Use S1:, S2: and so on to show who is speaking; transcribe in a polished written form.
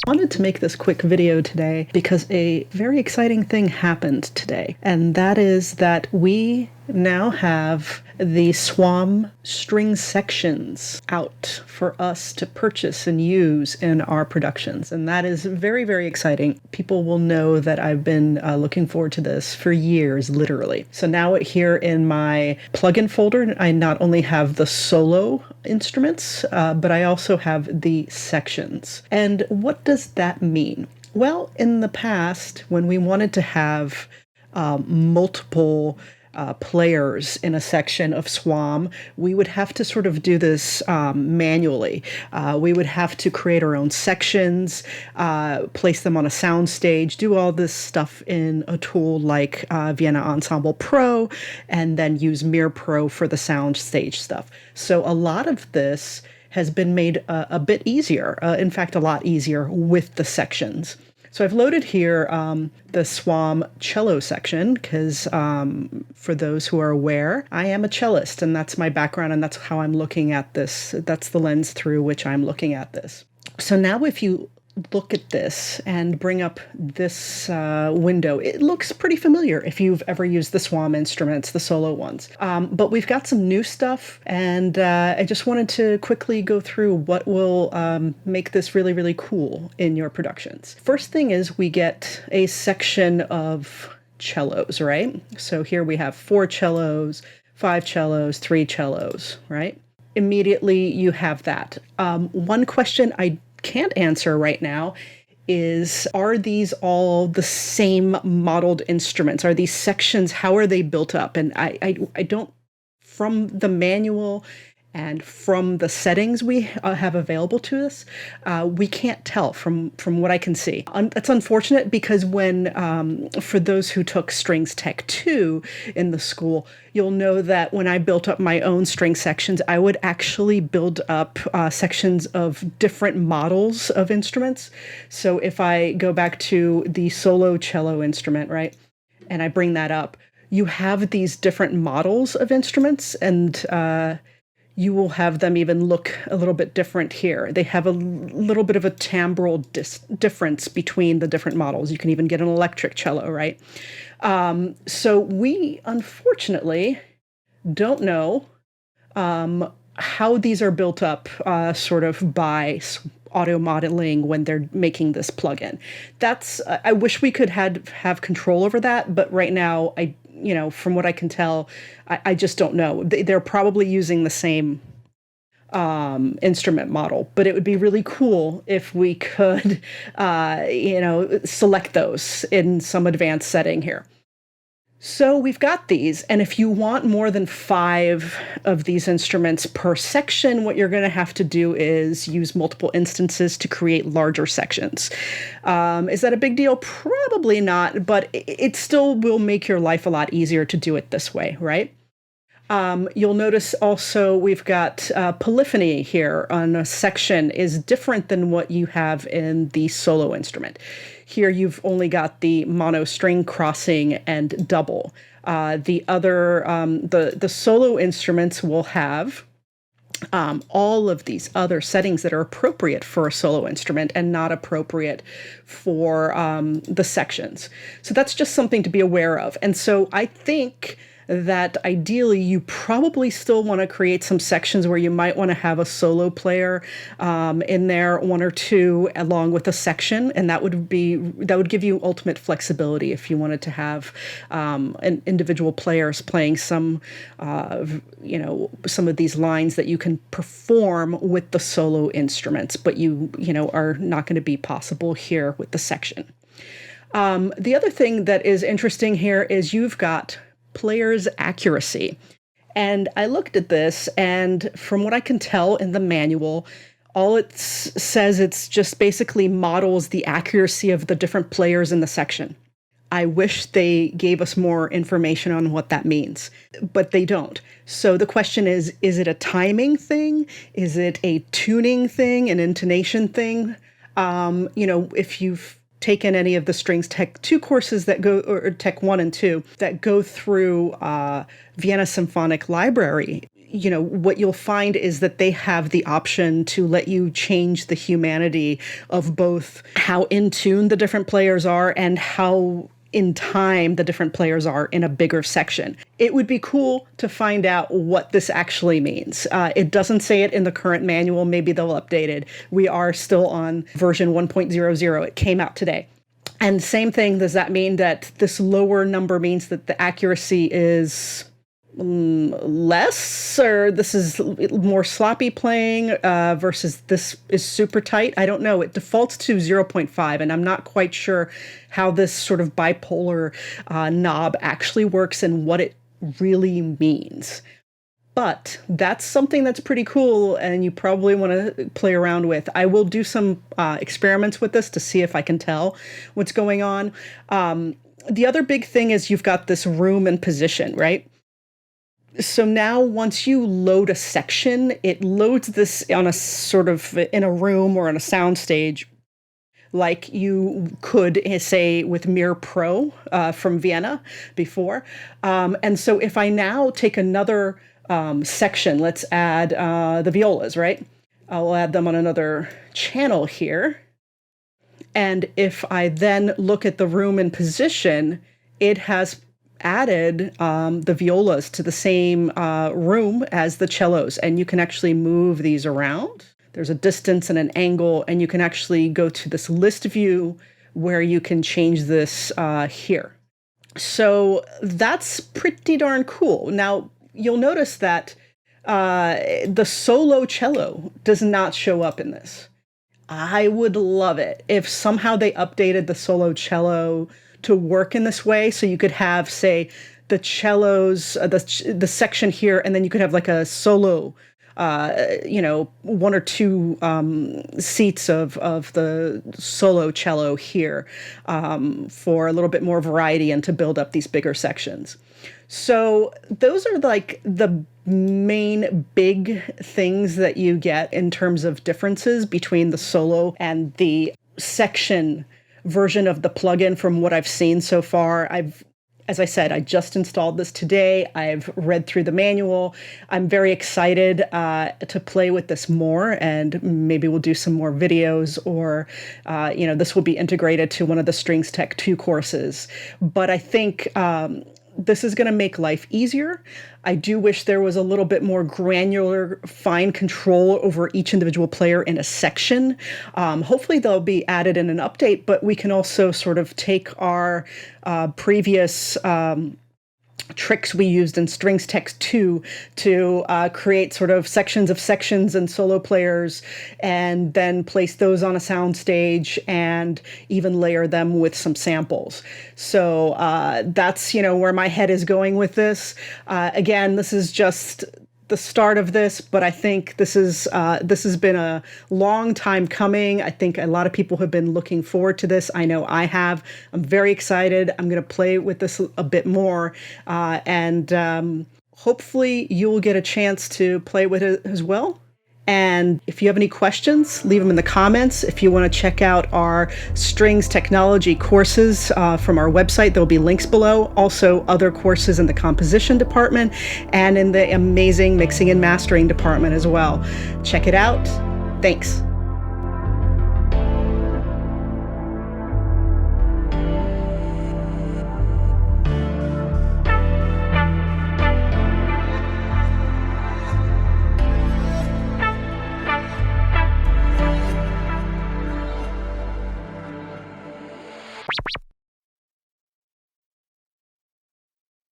S1: I wanted to make this quick video today because a very exciting thing happened today, and that is that we now have the SWAM String Sections out for us to purchase and use in our productions, and that is very, very exciting. People will know that I've been looking forward to this for years, literally. So now here in my plugin folder, I not only have the solo instruments, but I also have the sections. And what does that mean? Well, in the past, when we wanted to have multiple players in a section of SWAM, we would have to sort of do this manually. We would have to create our own sections, place them on a sound stage, do all this stuff in a tool like Vienna Ensemble Pro, and then use Mir Pro for the sound stage stuff. So a lot of this has been made a bit easier, in fact, a lot easier with the sections. So I've loaded here the SWAM cello section because for those who are aware, I am a cellist, and that's my background, and that's how I'm looking at this. That's the lens through which I'm looking at this. So now if you look at this and bring up this window, it looks pretty familiar if you've ever used the SWAM instruments, the solo ones. But we've got some new stuff, and I just wanted to quickly go through what will make this really, really cool in your productions. First thing is we get a section of cellos, right? So here we have 4 cellos, 5 cellos, 3 cellos, right? Immediately you have that. One question I can't answer right now is, are these all the same modeled instruments? Are these sections, how are they built up? And I don't, from the manual and from the settings we have available to us, we can't tell from what I can see. That's unfortunate because when, for those who took Strings Tech 2 in the school, you'll know that when I built up my own string sections, I would actually build up sections of different models of instruments. So if I go back to the solo cello instrument, right, and I bring that up, you have these different models of instruments, and you will have them even look a little bit different here. They have a little bit of a timbral difference between the different models. You can even get an electric cello, right? So we, unfortunately, don't know how these are built up sort of by auto modeling when they're making this plugin. That's, I wish we could have control over that, but right now, from what I can tell, I just don't know. They're probably using the same instrument model, but it would be really cool if we could, select those in some advanced setting here. So we've got these, and if you want more than 5 of these instruments per section, what you're going to have to do is use multiple instances to create larger sections. Is that a big deal? Probably not, but it still will make your life a lot easier to do it this way, right? You'll notice also we've got polyphony here on a section is different than what you have in the solo instrument. Here you've only got the mono string crossing and double. The other, the solo instruments will have all of these other settings that are appropriate for a solo instrument and not appropriate for the sections. So that's just something to be aware of. And so I think that ideally you probably still want to create some sections where you might want to have a solo player in there, 1 or 2, along with a section, and that would give you ultimate flexibility if you wanted to have individual players playing some of these lines that you can perform with the solo instruments, but are not going to be possible here with the section. The other thing that is interesting here is you've got player's accuracy. And I looked at this, and from what I can tell in the manual, all it says, it's just basically models the accuracy of the different players in the section. I wish they gave us more information on what that means, but they don't. So the question is it a timing thing? Is it a tuning thing, an intonation thing? If you've taken any of the Strings Tech 2 courses that go, or Tech 1 and 2, that go through Vienna Symphonic Library, what you'll find is that they have the option to let you change the humanity of both how in tune the different players are and how in time the different players are in a bigger section. It would be cool to find out what this actually means. It doesn't say it in the current manual. Maybe they'll update it. We are still on version 1.00. It came out today. And same thing, does that mean that this lower number means that the accuracy is less, or this is more sloppy playing versus this is super tight? I don't know. It defaults to 0.5, and I'm not quite sure how this sort of bipolar knob actually works and what it really means. But that's something that's pretty cool, and you probably want to play around with. I will do some experiments with this to see if I can tell what's going on. The other big thing is you've got this room and position, right? So now once you load a section, it loads this on a sort of in a room or on a sound stage, like you could say with Mir Pro from Vienna before. And so if I now take another section, let's add the violas, right? I'll add them on another channel here. And if I then look at the room and position, it has added the violas to the same room as the cellos, and you can actually move these around. There's a distance and an angle, and you can actually go to this list view where you can change this here. So that's pretty darn cool. Now, you'll notice that the solo cello does not show up in this. I would love it if somehow they updated the solo cello to work in this way, so you could have, say, the cellos, the section here, and then you could have like a solo, one or two seats of the solo cello here for a little bit more variety and to build up these bigger sections. So those are like the main big things that you get in terms of differences between the solo and the section version of the plugin from what I've seen so far. As I said, I just installed this today. I've read through the manual. I'm very excited to play with this more, and maybe we'll do some more videos, or, this will be integrated to one of the Strings Tech 2 courses. But I think this is going to make life easier. I do wish there was a little bit more granular, fine control over each individual player in a section. Hopefully they'll be added in an update, but we can also sort of take our previous tricks we used in Strings Tech 2 to create sort of sections of sections and solo players, and then place those on a sound stage and even layer them with some samples. So that's, where my head is going with this. Again, this is just the start of this, but I think this has been a long time coming. I think a lot of people have been looking forward to this. I know I have. I'm very excited. I'm going to play with this a bit more, and hopefully you will get a chance to play with it as well. And if you have any questions, leave them in the comments. If you want to check out our strings technology courses from our website, there'll be links below. Also, other courses in the composition department and in the amazing mixing and mastering department as well. Check it out. Thanks.